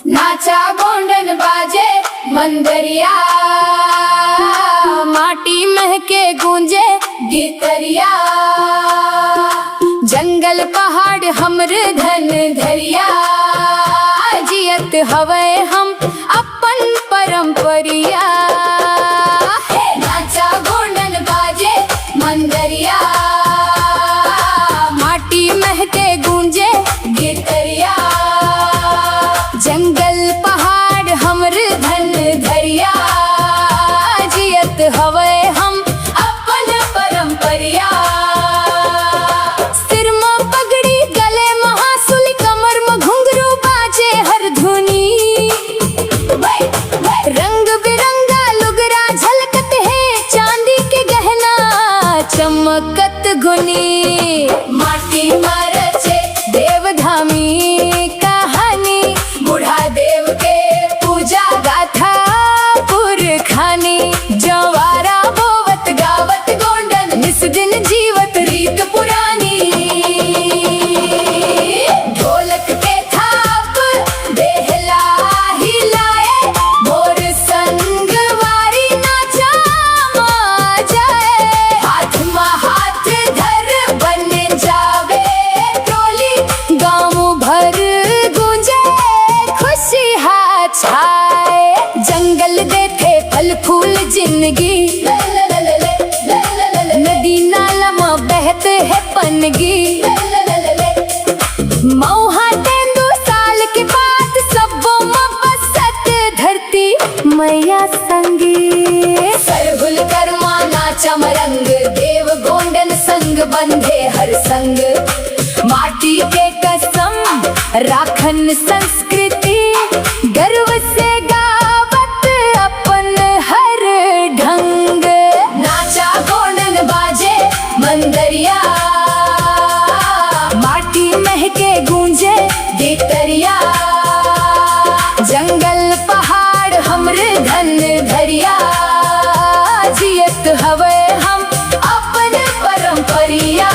नाचा गोंडन बाजे मंदरिया, माटी महके गूंजे गितरिया। जंगल पहाड़ हमर धन धरिया, जियत हवे हम अपन परंपरिया। नाचा गोंडन बाजे मंदरिया, माटी महके गूंजे गितरिया। जंगल पहाड़ हमर धन धरिया, जियत हवे हम अपन परंपरिया। सिर में पगड़ी गले महासुल, कमर में घुंघरू बाजे हर धुनी। रंग बिरंगा लुगरा झलकत है, चांदी के गहना चमकत गुनी। माटी में रचे देवधामी कहानी, बूढ़ा देव के पूजा गाथा पुरखानी। जवारा बोवत गावत गोंडन, निस दिन जीवत रीत पुरानी। ढोलक के थाप देहला हिलाए, मोर संगवारी नाचा मा जाए। हाथ मा हाथ धर बन जावे टोली, गाँव भर गूंजे खुशी हाथ छाए। जंगल देखे फल फूल जिंदगी, नदी नाला में बहते है पनगी। मौहा तेंदु साल के बाद, सबो में बसत धरती मैया संगी। सरहुल कर्मा नाचा मरंग, देव गोंडन संग बंधे हर संग। माटी के कसम राखन संस्कृति, गर्व से गावत अपन हर ढंग। नाचा गोंडन बाजे मंदरिया, माटी महके गूंजे गितरिया। जंगल पहाड़ हमरे धन धरिया, जियत हवे हम अपन परंपरिया।